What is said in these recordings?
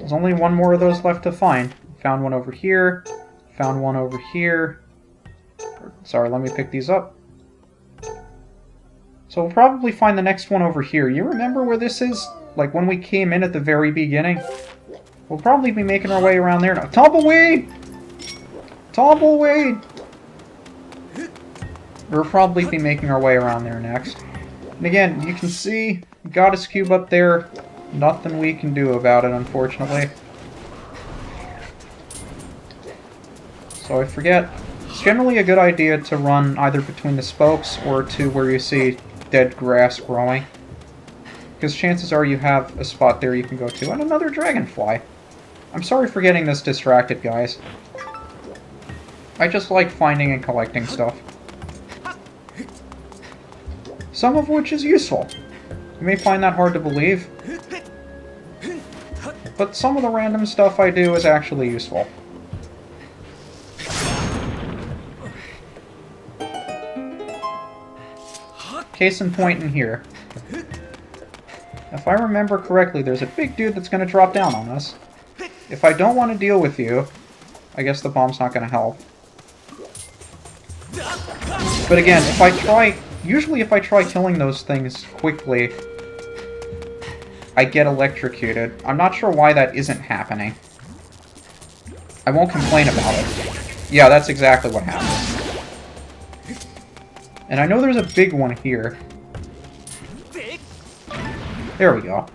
There's only one more of those left to find. Found one over here. Found one over here. Sorry, let me pick these up. So we'll probably find the next one over here. You remember where this is? Like when we came in at the very beginning? We'll probably be making our way around there now. Tumbleweed! Tumbleweed! We'll probably be making our way around there next. And again, you can see, Goddess Cube up there. Nothing we can do about it, unfortunately. So I forget. It's generally a good idea to run either between the spokes or to where you see dead grass growing. Because chances are you have a spot there you can go to. And another dragonfly. I'm sorry for getting this distracted, guys. I just like finding and collecting stuff. Some of which is useful. You may find that hard to believe. But some of the random stuff I do is actually useful. Case in point in here. If I remember correctly, there's a big dude that's going to drop down on us. If I don't want to deal with you, I guess the bomb's not going to help. But again, if I try... Usually if I try killing those things quickly, I get electrocuted. I'm not sure why that isn't happening. I won't complain about it. Yeah, that's exactly what happens. And I know there's a big one here. There we go.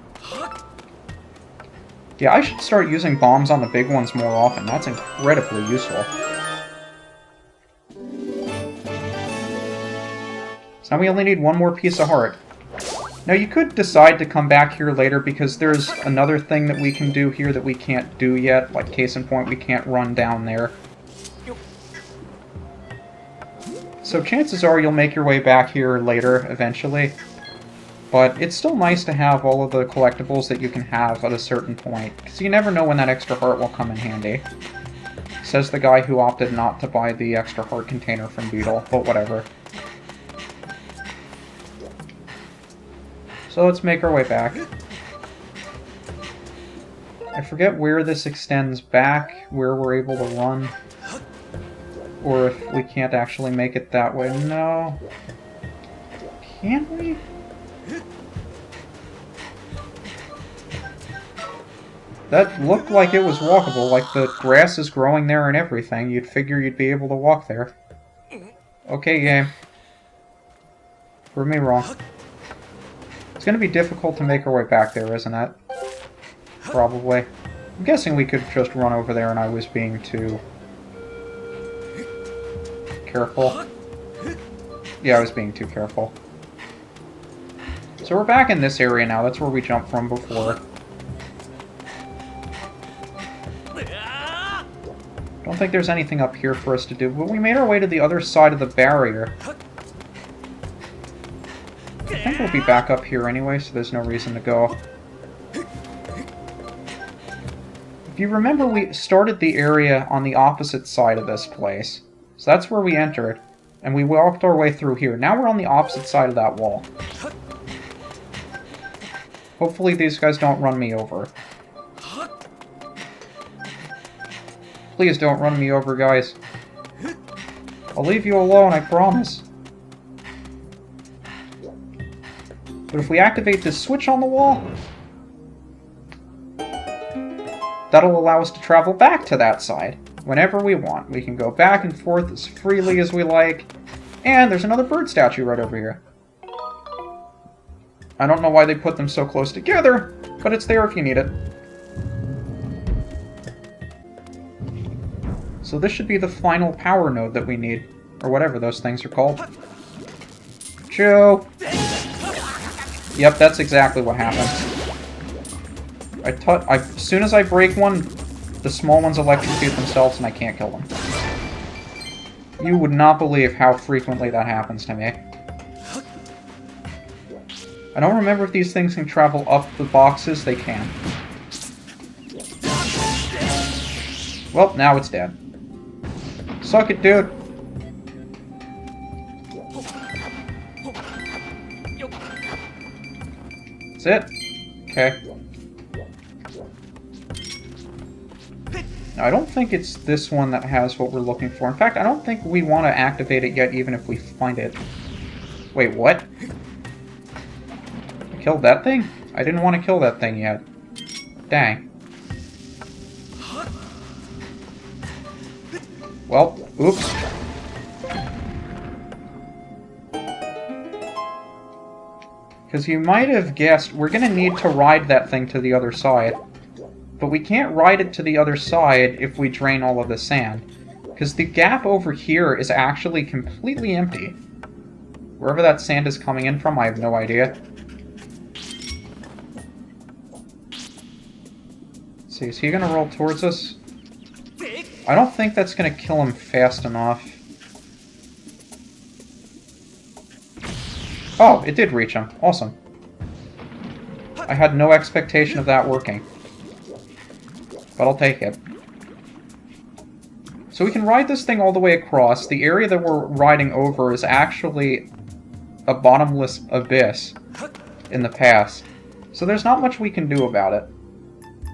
Yeah, I should start using bombs on the big ones more often. That's incredibly useful. So now we only need one more piece of heart. Now you could decide to come back here later because there's another thing that we can do here that we can't do yet. Like, case in point, we can't run down there. So chances are you'll make your way back here later, eventually. But it's still nice to have all of the collectibles that you can have at a certain point, because you never know when that extra heart will come in handy. Says the guy who opted not to buy the extra heart container from Beetle, but whatever. So let's make our way back. I forget where this extends back, where we're able to run. Or if we can't actually make it that way. No. Can we? That looked like it was walkable, like the grass is growing there and everything. You'd figure you'd be able to walk there. Okay, game. Prove me wrong. It's going to be difficult to make our way back there, isn't it? Probably. I'm guessing we could just run over there and I was being too... careful. Yeah, I was being too careful. So we're back in this area now. That's where we jumped from before. Don't think there's anything up here for us to do, but we made our way to the other side of the barrier. I think we'll be back up here anyway, so there's no reason to go. If you remember, we started the area on the opposite side of this place. So that's where we entered, and we walked our way through here. Now we're on the opposite side of that wall. Hopefully these guys don't run me over. Please don't run me over, guys. I'll leave you alone, I promise. But if we activate this switch on the wall, that'll allow us to travel back to that side whenever we want. We can go back and forth as freely as we like. And there's another bird statue right over here. I don't know why they put them so close together, but it's there if you need it. So this should be the final power node that we need, or whatever those things are called. Choo! Yep, that's exactly what happens. As soon as I break one, the small ones electrocute themselves and I can't kill them. You would not believe how frequently that happens to me. I don't remember if these things can travel up the boxes. They can. Well, now it's dead. Suck it, dude. That's it? Okay. I don't think it's this one that has what we're looking for. In fact, I don't think we want to activate it yet, even if we find it. Wait, what? I killed that thing? I didn't want to kill that thing yet. Dang. Well, oops. Because you might have guessed, we're going to need to ride that thing to the other side. But we can't ride it to the other side if we drain all of the sand. Because the gap over here is actually completely empty. Wherever that sand is coming in from, I have no idea. Let's see, is he going to roll towards us? I don't think that's going to kill him fast enough. Oh, it did reach him. Awesome. I had no expectation of that working. But I'll take it. So we can ride this thing all the way across. The area that we're riding over is actually a bottomless abyss in the past. So there's not much we can do about it.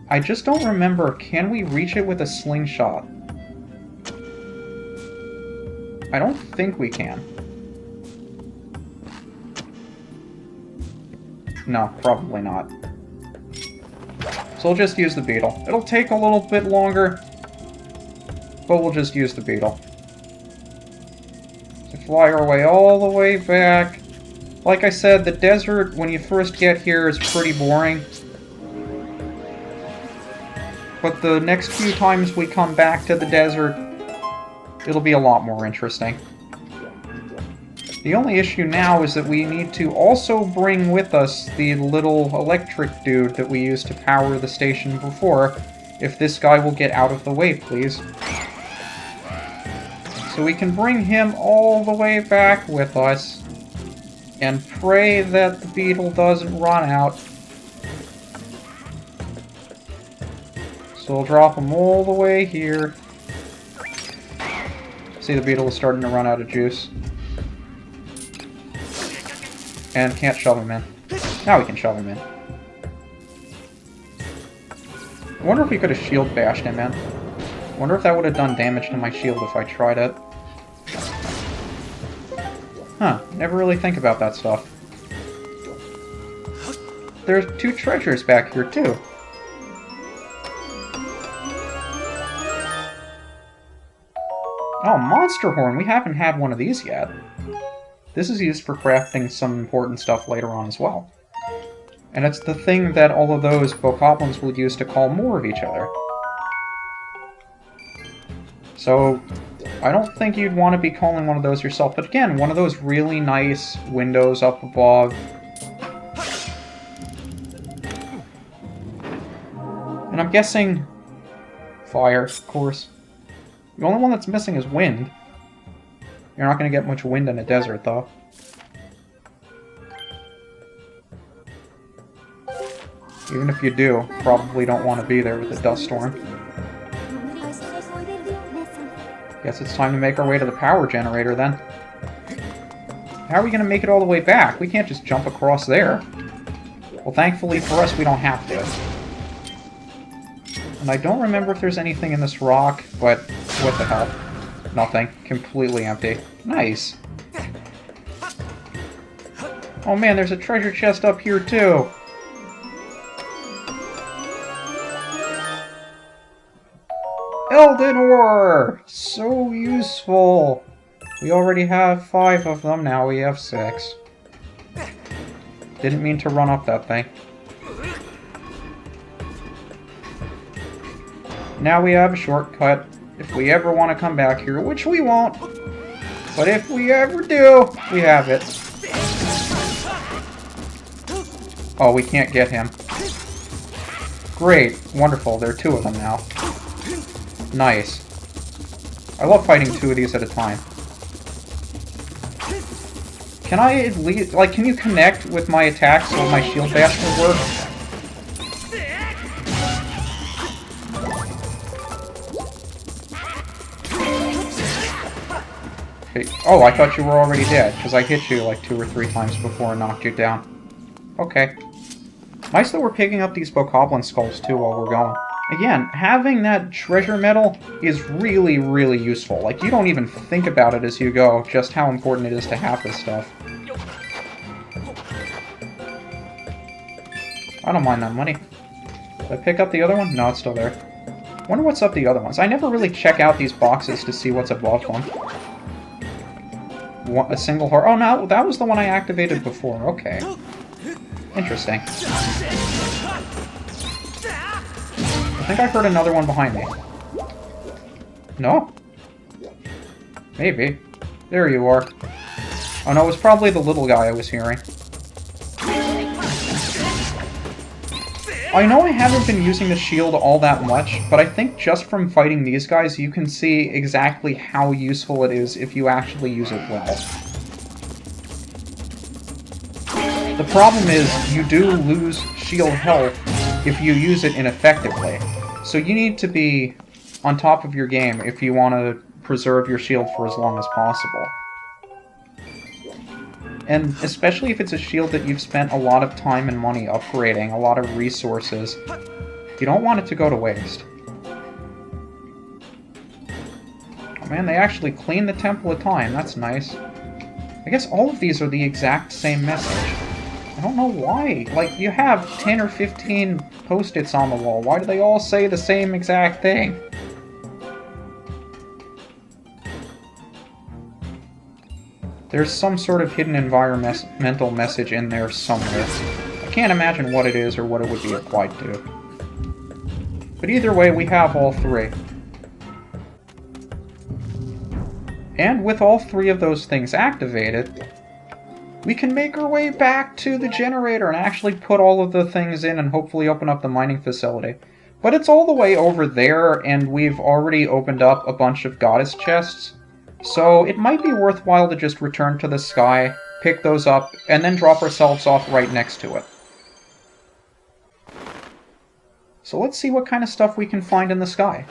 I just don't remember, can we reach it with a slingshot? I don't think we can. No, probably not. So we'll just use the beetle. It'll take a little bit longer, but we'll just use the beetle. To fly our way all the way back. Like I said, the desert, when you first get here, is pretty boring. But the next few times we come back to the desert, it'll be a lot more interesting. The only issue now is that we need to also bring with us the little electric dude that we used to power the station before, if this guy will get out of the way, please. So we can bring him all the way back with us, and pray that the beetle doesn't run out. So we'll drop him all the way here. See, the beetle is starting to run out of juice. And can't shove him in. Now we can shove him in. I wonder if we could have shield bashed him in. I wonder if that would have done damage to my shield if I tried it. Huh, never really think about that stuff. There's 2 treasures back here, too. Oh, Monster Horn! We haven't had one of these yet. This is used for crafting some important stuff later on as well. And it's the thing that all of those bokoblins will use to call more of each other. So, I don't think you'd want to be calling one of those yourself, but again, one of those really nice windows up above. And I'm guessing fire, of course. The only one that's missing is wind. You're not going to get much wind in a desert, though. Even if you do, probably don't want to be there with a dust storm. Guess it's time to make our way to the power generator, then. How are we going to make it all the way back? We can't just jump across there. Well, thankfully for us, we don't have to. And I don't remember if there's anything in this rock, but what the hell. Nothing. Completely empty. Nice. Oh man, there's a treasure chest up here too. Elden ore! So useful. We already have 5 of them, now we have 6. Didn't mean to run up that thing. Now we have a shortcut. If we ever want to come back here, which we won't. But if we ever do, we have it. Oh, we can't get him. Great. Wonderful. There are 2 of them now. Nice. I love fighting 2 of these at a time. Can I at least... like, can you connect with my attacks so my shield bash will work? Oh, I thought you were already dead, because I hit you like 2 or 3 times before and knocked you down. Okay. Nice that we're picking up these bokoblin skulls, too, while we're going. Again, having that treasure medal is really, really useful. Like, you don't even think about it as you go, just how important it is to have this stuff. I don't mind that money. Did I pick up the other one? No, it's still there. Wonder what's up the other ones. I never really check out these boxes to see what's above them. A single heart. Oh, no, that was the one I activated before. Okay. Interesting. I think I heard another one behind me. No? Maybe. There you are. Oh no, it was probably the little guy I was hearing. I know I haven't been using the shield all that much, but I think just from fighting these guys, you can see exactly how useful it is if you actually use it well. The problem is, you do lose shield health if you use it ineffectively. So you need to be on top of your game if you want to preserve your shield for as long as possible. And especially if it's a shield that you've spent a lot of time and money upgrading, a lot of resources, you don't want it to go to waste. Oh man, they actually cleaned the Temple of Time, that's nice. I guess all of these are the exact same message. I don't know why. Like, you have 10 or 15 post-its on the wall. Why do they all say the same exact thing? There's some sort of hidden environmental message in there somewhere. I can't imagine what it is or what it would be applied to. But either way, we have all three. And with all three of those things activated, we can make our way back to the generator and actually put all of the things in and hopefully open up the mining facility. But it's all the way over there, and we've already opened up a bunch of goddess chests. So it might be worthwhile to just return to the sky, pick those up, and then drop ourselves off right next to it. So let's see what kind of stuff we can find in the sky.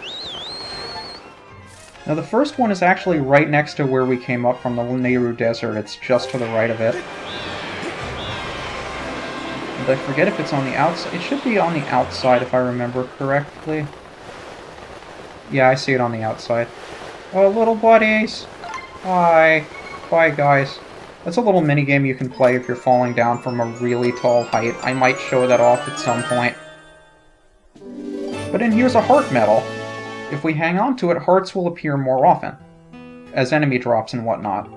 Now the first one is actually right next to where we came up from, the Nehru Desert. It's just to the right of it. And I forget if it's on the outside. It should be on the outside if I remember correctly. Yeah, I see it on the outside. Oh, little buddies! Hi. Bye, guys. That's a little minigame you can play if you're falling down from a really tall height. I might show that off at some point. But in here's a heart medal. If we hang on to it, hearts will appear more often, as enemy drops and whatnot.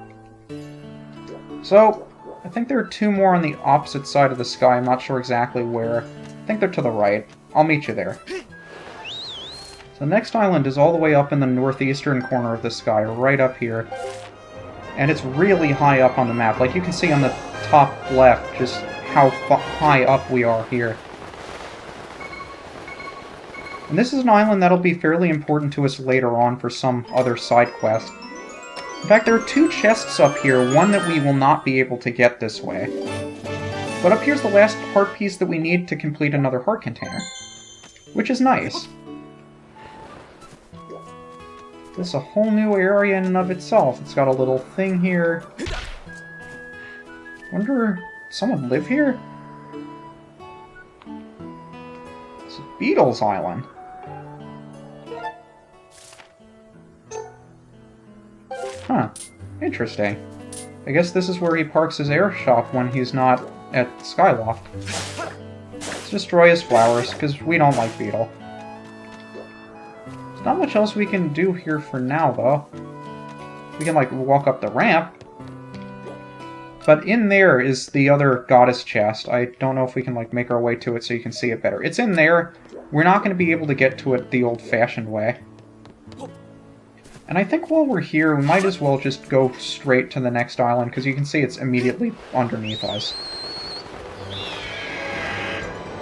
So, I think there are two more on the opposite side of the sky. I'm not sure exactly where. I think they're to the right. I'll meet you there. The next island is all the way up in the northeastern corner of the sky, right up here. And it's really high up on the map. Like, you can see on the top left just how high up we are here. And this is an island that'll be fairly important to us later on for some other side quest. In fact, there are two chests up here, one that we will not be able to get this way. But up here's the last heart piece that we need to complete another heart container. Which is nice. This is a whole new area in and of itself. It's got a little thing here. Wonder, does someone live here? It's a Beatles Island. Huh. Interesting. I guess this is where he parks his airshop when he's not at Skyloft. Let's destroy his flowers, because we don't like Beetle. There's not much else we can do here for now, though. We can, like, walk up the ramp. But in there is the other goddess chest. I don't know if we can, like, make our way to it so you can see it better. It's in there. We're not going to be able to get to it the old-fashioned way. And I think while we're here, we might as well just go straight to the next island, because you can see it's immediately underneath us.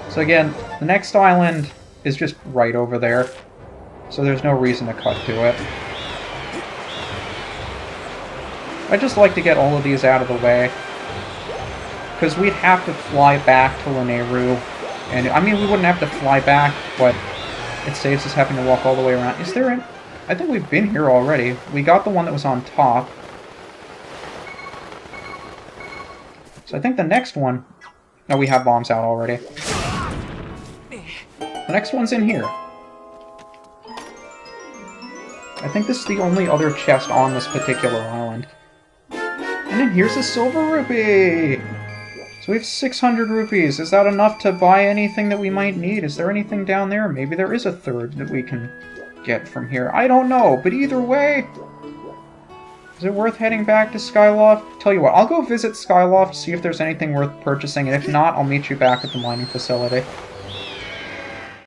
So again, the next island is just right over there. So there's no reason to cut to it. I'd just like to get all of these out of the way. Because we'd have to fly back to Nehru. And, I mean, we wouldn't have to fly back, but it saves us having to walk all the way around. Is there an... I think we've been here already. We got the one that was on top. So I think the next one... No, we have bombs out already. The next one's in here. I think this is the only other chest on this particular island. And then here's a silver rupee! So we have 600 rupees. Is that enough to buy anything that we might need? Is there anything down there? Maybe there is a third that we can get from here. I don't know, but either way... Is it worth heading back to Skyloft? Tell you what, I'll go visit Skyloft, see if there's anything worth purchasing, and if not, I'll meet you back at the mining facility.